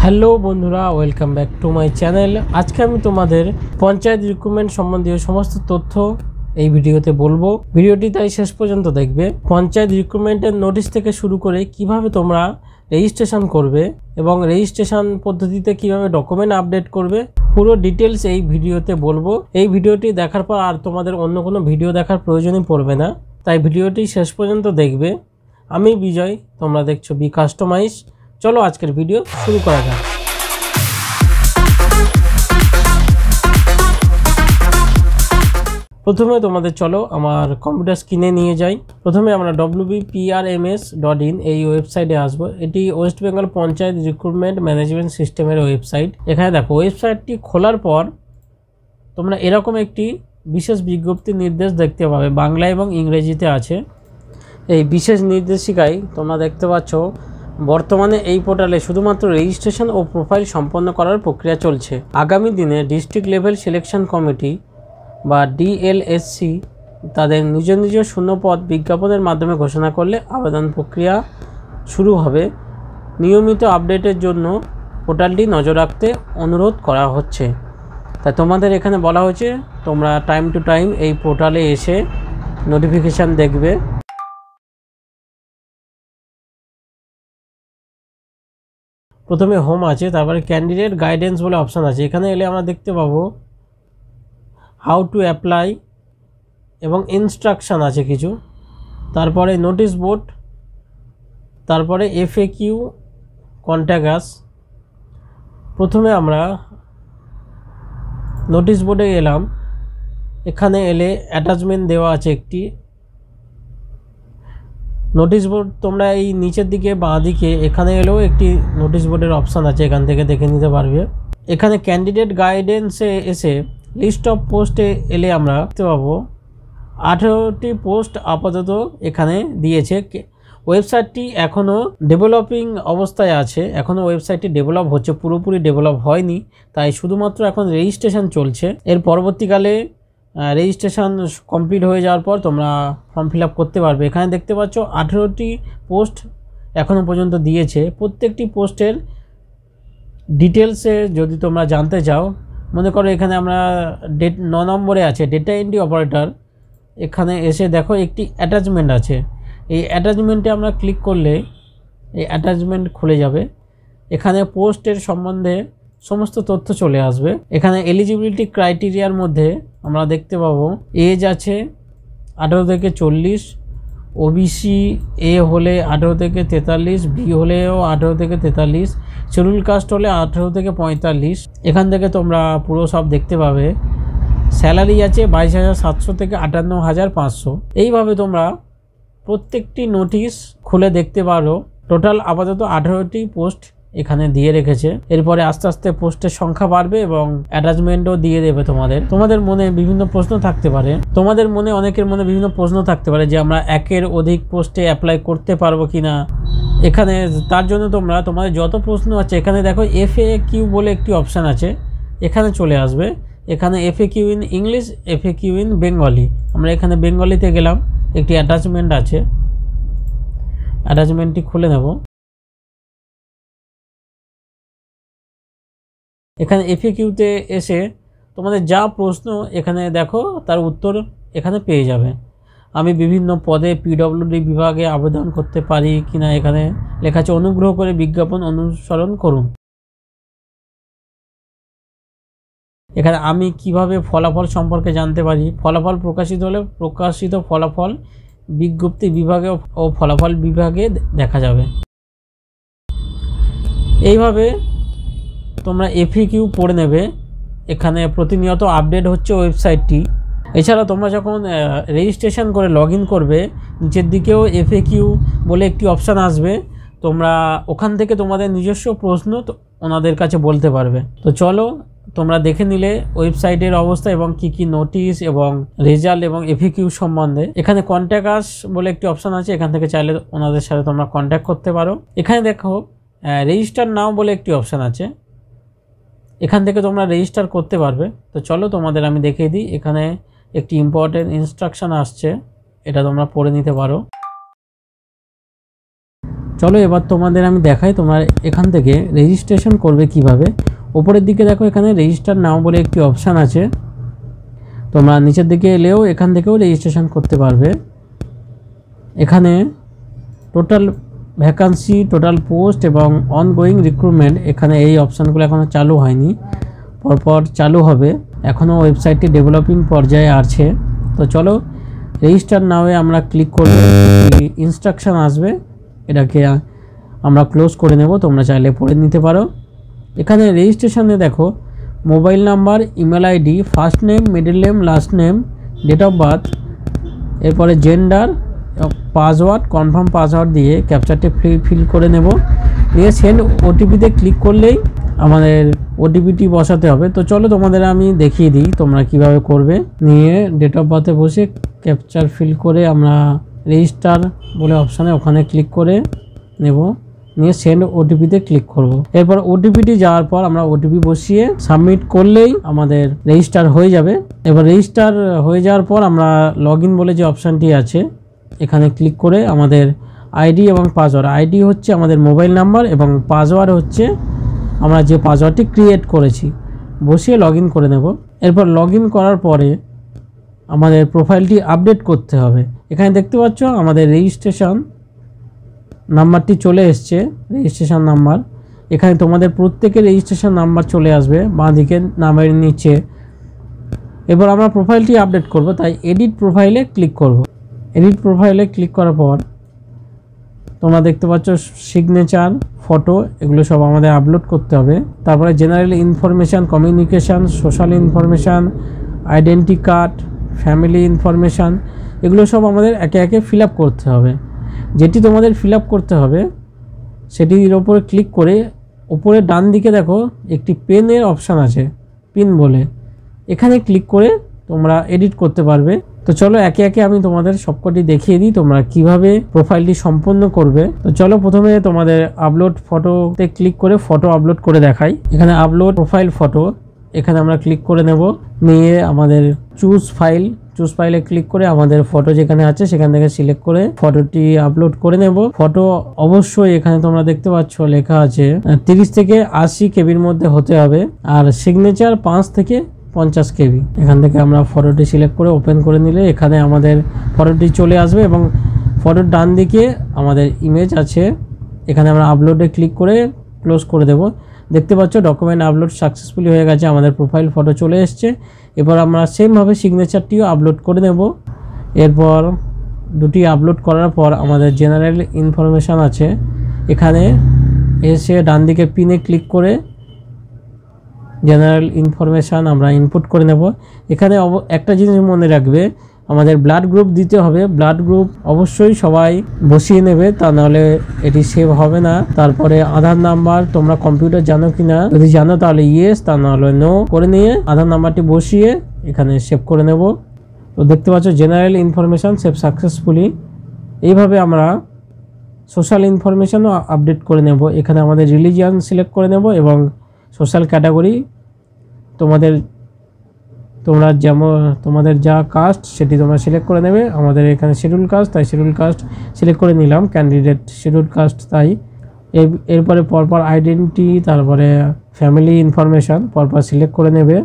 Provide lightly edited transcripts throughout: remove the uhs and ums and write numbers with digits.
Hello বন্ধুরা, welcome back to my channel. আজকে আমি তোমাদের পঞ্চায়েত রিক্রুটমেন্ট সম্বন্ধীয় সমস্ত তথ্য এই ভিডিওতে বলবো। ভিডিওটি তাই শেষ পর্যন্ত দেখবে। পঞ্চায়েত রিক্রুটমেন্টের নোটিশ থেকে শুরু করে কিভাবে তোমরা রেজিস্ট্রেশন করবে এবং রেজিস্ট্রেশন পদ্ধতিতে কিভাবে ডকুমেন্ট আপডেট করবে, পুরো ডিটেলস এই ভিডিওতে বলবো। এই ভিডিওটি দেখার পর আর তোমাদের অন্য কোনো ভিডিও দেখার প্রয়োজনই পড়বে না, তাই ভিডিওটি শেষ পর্যন্ত দেখবে। আমি বিজয়, তোমরা দেখছো বি কাস্টমাইজ। চলো আজকের ভিডিও শুরু করা যাক। প্রথমে তোমাদের চলো আমার কম্পিউটার স্ক্রিনে নিয়ে যাই। প্রথমে আমরা wbprms.in এই ওয়েবসাইটে আসবো। এটি West Bengal panchayat recruitment management সিস্টেমের ওয়েবসাইট। এখানে দেখো, ওয়েবসাইটটি খোলার পর তোমরা এরকম একটি বিশেষ বিজ্ঞপ্তি নির্দেশ দেখতে পাবে, বাংলা এবং ইংরেজিতে আছে। এই বিশেষ নির্দেশিকায় তোমরা দেখতে পাচ্ছ, বর্তমানে এই পোর্টালে শুধুমাত্র রেজিস্ট্রেশন ও প্রোফাইল সম্পন্ন করার প্রক্রিয়া চলছে। আগামী দিনে ডিস্ট্রিক্ট লেভেল সিলেকশন কমিটি বা ডিএলএসসি তাদের নিজ নিজ শূন্যপদ বিজ্ঞাপনের মাধ্যমে ঘোষণা করলে আবেদন প্রক্রিয়া শুরু হবে। নিয়মিত আপডেটের জন্য পোর্টালটি নজর রাখতে অনুরোধ করা হচ্ছে। তাই তোমাদের এখানে বলা হয়েছে তোমরা টাইম টু টাইম এই পোর্টালে এসে নোটিফিকেশান দেখবে। প্রথমে হোম আছে, তারপরে ক্যান্ডিডেট গাইডেন্স বলে অপশান আছে। এখানে এলে আমরা দেখতে পাবো হাউ টু অ্যাপ্লাই এবং ইনস্ট্রাকশান আছে কিছু। তারপরে নোটিশ বোর্ড, তারপরে FAQ, কন্ট্যাক্ট আস। প্রথমে আমরা নোটিশ বোর্ডে এলাম। এখানে এলে অ্যাটাচমেন্ট দেওয়া আছে একটি নোটিশ বোর্ড। তোমরা এই নিচের দিকে বাঁ দিকে এখানে এলেও একটি নোটিশ বোর্ডের অপশান আছে, এখান থেকে দেখে নিতে পারবে। এখানে ক্যান্ডিডেট গাইডেন্সে এসে লিস্ট অফ পোস্টে এলে আমরা দেখতে পাবো 18টি পোস্ট আপাতত এখানে দিয়েছে। ওয়েবসাইটটি এখনও ডেভেলপিং অবস্থায় আছে, এখনও ওয়েবসাইটটি ডেভেলপ হচ্ছে, পুরোপুরি ডেভেলপ হয়নি, তাই শুধুমাত্র এখন রেজিস্ট্রেশন চলছে। এর পরবর্তীকালে রেজিস্ট্রেশন কমপ্লিট হয়ে যাওয়ার পর তোমরা ফর্ম ফিল আপ করতে পারবে। এখানে দেখতে পাচ্ছ 18টি পোস্ট এখনও পর্যন্ত দিয়েছে। প্রত্যেকটি পোস্টের ডিটেলসে যদি তোমরা জানতে চাও, মনে করো এখানে আমরা 9 নম্বরে আছে ডেটা এন্ট্রি অপারেটর। এখানে এসে দেখো একটি অ্যাটাচমেন্ট আছে। এই অ্যাটাচমেন্টে আমরা ক্লিক করলে এই অ্যাটাচমেন্ট খুলে যাবে। এখানে পোস্টের সম্বন্ধে সমস্ত তথ্য চলে আসবে। এখানে এলিজিবিলিটি ক্রাইটেরিয়ার মধ্যে আমরা দেখতে পাবো এজ আছে 18 থেকে 40, OBC এ হলে 18 থেকে 43, বি হলেও 18 থেকে 43, শিডিউল কাস্ট হলে 18 থেকে 45। এখান থেকে তোমরা পুরো সব দেখতে পাবে। স্যালারি আছে 22,700 থেকে 58,500। এইভাবে তোমরা প্রত্যেকটি নোটিশ খুলে দেখতে পারো। টোটাল আপাতত 18টি পোস্ট এখানে দিয়ে রেখেছে। এরপরে আস্তে আস্তে পোস্টের সংখ্যা বাড়বে এবং অ্যাটাচমেন্টও দিয়ে দেবে। তোমাদের মনে বিভিন্ন প্রশ্ন থাকতে পারে, তোমাদের মনে অনেকের মনে বিভিন্ন প্রশ্ন থাকতে পারে যে আমরা একের অধিক পোস্টে অ্যাপ্লাই করতে পারবো কিনা। এখানে তার জন্য তোমাদের যত প্রশ্ন আছে এখানে দেখো FAQ বলে একটি অপশান আছে, এখানে চলে আসবে। এখানে FAQ in English, FAQ in Bengali. আমরা এখানে বেঙ্গলিতে গেলাম, একটি অ্যাটাচমেন্ট আছে, অ্যাটাচমেন্টটি খুলে নেব। এখানে FAQতে এসে তোমাদের যা প্রশ্ন এখানে দেখো তার উত্তর এখানে পেয়ে যাবে। আমি বিভিন্ন পদে PWD বিভাগে আবেদন করতে পারি কিনা এখানে লেখা আছে, অনুগ্রহ করে বিজ্ঞাপন অনুসরণ করুন। এখানে আমি কিভাবে ফলাফল সম্পর্কে জানতে পারি, ফলাফল প্রকাশিত হলে প্রকাশিত ফলাফল বিজ্ঞপ্তি বিভাগে ও ফলাফল বিভাগে দেখা যাবে। এইভাবে তোমরা FAQ পড়ে নেবে। এখানে প্রতিনিয়ত আপডেট হচ্ছে ওয়েবসাইটটি। এছাড়া তোমরা যখন রেজিস্ট্রেশন করে লগ ইন করবে, নিচের দিকেও FAQ বলে একটি অপশান আসবে। তোমরা ওখান থেকে তোমাদের নিজস্ব প্রশ্ন ওনাদের কাছে বলতে পারবে। তো চলো তোমরা দেখে নিলে ওয়েবসাইটের অবস্থা এবং কি কি নোটিশ এবং রেজাল্ট এবং FAQ সম্বন্ধে। এখানে কন্ট্যাক্ট আস বলে একটি অপশান আছে, এখান থেকে চাইলে ওনাদের সাথে তোমরা কন্ট্যাক্ট করতে পারো। এখানে দেখো রেজিস্টার নাও বলে একটি অপশান আছে, এখান থেকে তোমরা রেজিস্টার করতে পারবে। তো চলো তোমাদের আমি দেখিয়ে দিই। এখানে একটি ইম্পর্টেন্ট ইনস্ট্রাকশান আসছে, এটা তোমরা পড়ে নিতে পারো। চলো এবার তোমাদের আমি দেখাই তোমরা এখান থেকে রেজিস্ট্রেশন করবে কিভাবে। উপরের দিকে দেখো এখানে রেজিস্টার নাও বলে একটি অপশান আছে, তোমরা নিচের দিকে এলেও এখান থেকেও রেজিস্ট্রেশন করতে পারবে। এখানে টোটাল ভ্যাকান্সি, টোটাল পোস্ট এবং অনগোয়িং রিক্রুটমেন্ট, এখানে এই অপশানগুলো এখনও চালু হয়নি, পরপর চালু হবে, এখনও ওয়েবসাইটটি ডেভেলপিং পর্যায়ে আছে। তো চলো রেজিস্টার নাওয়ে আমরা ক্লিক করব, ইনস্ট্রাকশান আসবে, এটাকে আমরা ক্লোজ করে নেব, তোমরা চাইলে পড়ে নিতে পারো। এখানে রেজিস্ট্রেশনে দেখো mobile number, email ID, first name, middle name, last name, date of birth, এরপরে জেন্ডার, পাসওয়ার্ড, কনফার্ম পাসওয়ার্ড দিয়ে ক্যাপচারটি ফিল করে নেব, নিয়ে সেন্ড ওটিপিতে ক্লিক করলেই আমাদের ওটিপিটি বসাতে হবে। তো চলো তোমাদের আমি দেখিয়ে দিই তোমরা কিভাবে করবে। নিয়ে ডেট অফ বার্থে বসে ক্যাপচার ফিল করে আমরা রেজিস্টার বলে অপশানে ওখানে ক্লিক করে নেব, নিয়ে সেন্ড ওটিপিতে ক্লিক করব। এরপর ওটিপিটি যাওয়ার পর আমরা ওটিপি বসিয়ে সাবমিট করলেই আমাদের রেজিস্টার হয়ে যাবে। এবার রেজিস্টার হয়ে যাওয়ার পর আমরা লগ ইন বলে যে অপশানটি আছে এখানে ক্লিক করে আমাদের আইডি এবং পাসওয়ার্ড, আইডি হচ্ছে আমাদের মোবাইল নাম্বার এবং পাসওয়ার্ড হচ্ছে আমরা যে পাসওয়ার্ডটি ক্রিয়েট করেছি, বসিয়ে লগ ইন করে নেব। এরপর লগ ইন করার পরে আমাদের প্রোফাইলটি আপডেট করতে হবে। এখানে দেখতে পাচ্ছ আমাদের রেজিস্ট্রেশন নাম্বারটি চলে এসছে, রেজিস্ট্রেশন নাম্বার। এখানে তোমাদের প্রত্যেকের রেজিস্ট্রেশন নাম্বার চলে আসবে বাঁ দিকে নামের নিচে। এবার আমরা প্রোফাইলটি আপডেট করব, তাই এডিট প্রোফাইলে ক্লিক করব। এডিট প্রোফাইলে ক্লিক করার পর তোমরা দেখতে পাচ্ছ সিগনেচার, ফটো, এগুলো সব আমাদের আপলোড করতে হবে। তারপরে general information, communication, social information, identity card, family information, এগুলো সব আমাদের একে একে ফিল আপ করতে হবে। যেটি তোমাদের ফিল আপ করতে হবে সেটির ওপরে ক্লিক করে উপরে ডান দিকে দেখো একটি পেনের অপশান আছে, পিন বলে, এখানে ক্লিক করে তোমরা এডিট করতে পারবে। তো চলো একে একে আমি তোমাদের সবকটি দেখিয়ে দিই তোমরা কিভাবে প্রোফাইলটি সম্পন্ন করবে। তো চলো প্রথমে তোমাদের আপলোড ফটোতে ক্লিক করে ফটো আপলোড করে দেখাই। এখানে আপলোড প্রোফাইল ফটো, এখানে আমরা ক্লিক করে নেব, নিয়ে আমাদের চুজ ফাইলে ক্লিক করে আমাদের ফটো যেখানে আছে সেখান থেকে সিলেক্ট করে ফটোটি আপলোড করে নেব। ফটো অবশ্যই এখানে তোমরা দেখতে পাচ্ছ লেখা আছে 30 থেকে 80 কেবির মধ্যে হতে হবে, আর সিগনেচার 5 থেকে 50 কেবি। এখান থেকে আমরা ফটোটি সিলেক্ট করে ওপেন করে নিলে এখানে আমাদের ফটোটি চলে আসবে এবং ফটোর ডান দিকে আমাদের ইমেজ আছে, এখানে আমরা আপলোডে ক্লিক করে ক্লোজ করে দেব। দেখতে পাচ্ছ ডকুমেন্ট আপলোড সাকসেসফুলি হয়ে গেছে, আমাদের প্রোফাইল ফটো চলে এসছে। এবার আমরা সেমভাবে সিগনেচারটিও আপলোড করে নেব। এরপর দুটি আপলোড করার পর আমাদের জেনারেল ইনফরমেশান আছে, এখানে এসে ডান দিকে পিনে ক্লিক করে জেনারেল ইনফরমেশান আমরা ইনপুট করে নেব। এখানে একটা জিনিস মনে রাখবে, আমাদের ব্লাড গ্রুপ দিতে হবে, ব্লাড গ্রুপ অবশ্যই সবাই বসিয়ে নেবে, তা নাহলে এটি সেভ হবে না। তারপরে আধার নাম্বার, তোমরা কম্পিউটার জানো কি না, যদি জানো তাহলে ইয়েস, তা নাহলে নো করে নিয়ে আধার নাম্বারটি বসিয়ে এখানে সেভ করে নেব। তো দেখতে পাচ্ছ জেনারেল ইনফরমেশান সেভ সাকসেসফুলি। এইভাবে আমরা সোশ্যাল ইনফরমেশানও আপডেট করে নেব। এখানে আমাদের রিলিজিয়ান সিলেক্ট করে নেব এবং সোশ্যাল ক্যাটাগরি তোমাদের যা কাস্ট সেটি তোমরা সিলেক্ট করে নেবে। আমাদের এখানে শিডিউল কাস্ট, তাই শিডিউল কাস্ট সিলেক্ট করে নিলাম, ক্যান্ডিডেট শিডিউল কাস্ট তাই। এরপরে পরপর আইডেন্টি, তারপরে ফ্যামিলি ইনফরমেশান পরপর সিলেক্ট করে নেবে।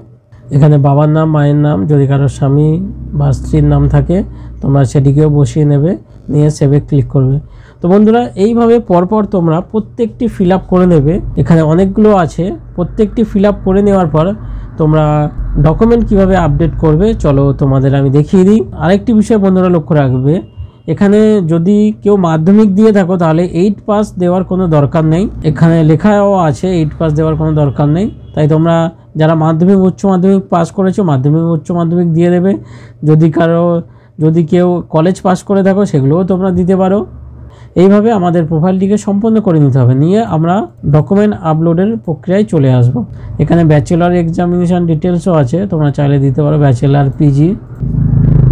এখানে বাবার নাম, মায়ের নাম, যদি কারো স্বামী বা স্ত্রীর নাম থাকে তোমরা সেটিকেও বসিয়ে নেবে, নিয়ে সেভে ক্লিক করবে। তো বন্ধুরা এইভাবে পরপর তোমরা প্রত্যেকটি ফিল আপ করে নেবে। এখানে অনেকগুলো আছে, প্রত্যেকটি ফিল আপ করে নেওয়ার পর তোমরা ডকুমেন্ট কিভাবে আপডেট করবে চলো তোমাদের আমি দেখিয়ে দিই। আরেকটি বিষয় বন্ধুরা লক্ষ্য রাখবে, এখানে যদি কেউ মাধ্যমিক দিয়ে থাকো তাহলে 8 পাস দেওয়ার কোনো দরকার নেই, এখানে লেখাও আছে 8 পাস দেওয়ার কোনো দরকার নেই। তাই তোমরা যারা মাধ্যমিক উচ্চ মাধ্যমিক পাস করেছো মাধ্যমিক উচ্চ মাধ্যমিক দিয়ে দেবে। যদি কেউ কলেজ পাস করে থাকো সেগুলোও তোমরা দিতে পারো। এইভাবে আমাদের প্রোফাইলটিকে সম্পন্ন করে নিতে হবে, নিয়ে আমরা ডকুমেন্ট আপলোডের প্রক্রিয়ায় চলে আসব। এখানে ব্যাচেলার এক্সামিনেশান ডিটেলসও আছে, তোমরা চাইলে দিতে পারো ব্যাচেলার, পিজি।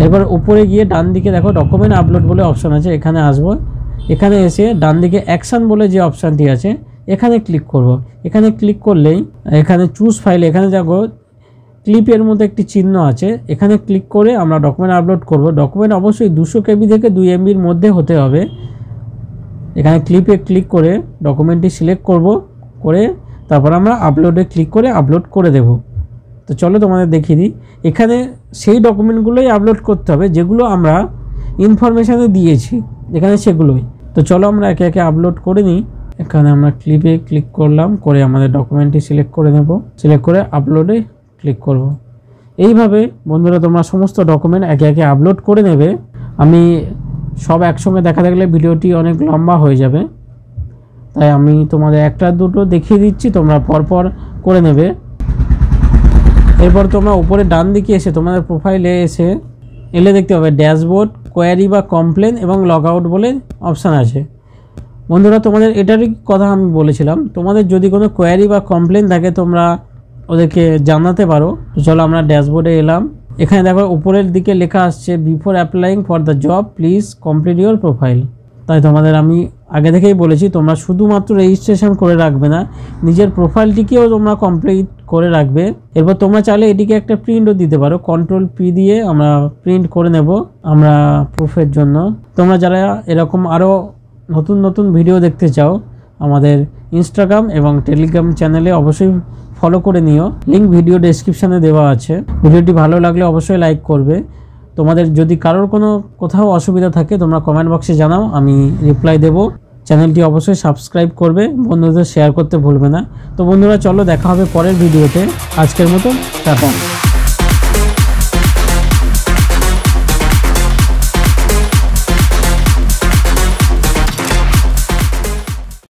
এরপর উপরে গিয়ে ডান দিকে দেখো ডকুমেন্ট আপলোড বলে অপশান আছে, এখানে আসবো। এখানে এসে ডান দিকে অ্যাকশান বলে যে অপশানটি আছে এখানে ক্লিক করব। এখানে ক্লিক করলেই এখানে চুজ ফাইল, এখানে দেখো ক্লিপের মধ্যে একটি চিহ্ন আছে, এখানে ক্লিক করে আমরা ডকুমেন্ট আপলোড করব। ডকুমেন্ট অবশ্যই 200 কেবি থেকে 2 MBর মধ্যে হতে হবে। এখানে ক্লিপে ক্লিক করে ডকুমেন্টটি সিলেক্ট করব, করে তারপর আমরা আপলোডে ক্লিক করে আপলোড করে দেব। তো চলো তোমাদের দেখিয়ে দিই। এখানে সেই ডকুমেন্টগুলোই আপলোড করতে হবে যেগুলো আমরা ইনফরমেশানে দিয়েছি, এখানে সেগুলোই। তো চলো আমরা একে একে আপলোড করে নিই। এখানে আমরা ক্লিপে ক্লিক করলাম, করে আমাদের ডকুমেন্টটি সিলেক্ট করে নেব, সিলেক্ট করে আপলোডে ক্লিক করব। এইভাবে বন্ধুরা তোমরা সমস্ত ডকুমেন্ট একে একে আপলোড করে নেবে। আমি সব একসঙ্গে দেখা থাকলে ভিডিওটি অনেক লম্বা হয়ে যাবে, তাই আমি তোমাদের একটা দুটো দেখিয়ে দিচ্ছি, তোমরা পরপর করে নেবে। এরপর তোমরা উপরে ডান দিকে এসে তোমাদের প্রোফাইলে এলে দেখতে পাবে ড্যাশবোর্ড, কোয়ারি বা কমপ্লেন এবং লগ আউট বলে অপশান আছে। বন্ধুরা তোমাদের এটারই কথা আমি বলেছিলাম, তোমাদের যদি কোনো কোয়ারি বা কমপ্লেন থাকে তোমরা ওদেরকে জানাতে পারো। তো চলো আমরা ড্যাশবোর্ডে এলাম। এখানে দেখো উপরের দিকে লেখা আসছে before applying for the job please complete your profile. তাই তোমাদের আমি আগে থেকেই বলেছি তোমরা শুধুমাত্র রেজিস্ট্রেশন করে রাখবে না, নিজের প্রোফাইলটিকেও তোমরা কমপ্লিট করে রাখবে। এরপর তোমরা চাইলে এটিকে একটা প্রিন্টও দিতে পারো, কন্ট্রোল পি দিয়ে আমরা প্রিন্ট করে নেব আমরা প্রুফের জন্য। তোমরা যারা এরকম আরও নতুন নতুন ভিডিও দেখতে চাও আমাদের ইনস্টাগ্রাম এবং টেলিগ্রাম চ্যানেলে অবশ্যই ফলো করে নিও, লিঙ্ক ভিডিও ডেসক্রিপশানে দেওয়া আছে। ভিডিওটি ভালো লাগলে অবশ্যই লাইক করবে। তোমাদের যদি কারোর কোথাও অসুবিধা থাকে তোমরা কমেন্ট বক্সে জানাও, আমি রিপ্লাই দেব। চ্যানেলটি অবশ্যই সাবস্ক্রাইব করবে, বন্ধুদের শেয়ার করতে ভুলবে না। তো বন্ধুরা চলো দেখা হবে পরের ভিডিওতে, আজকের মতো টাটা।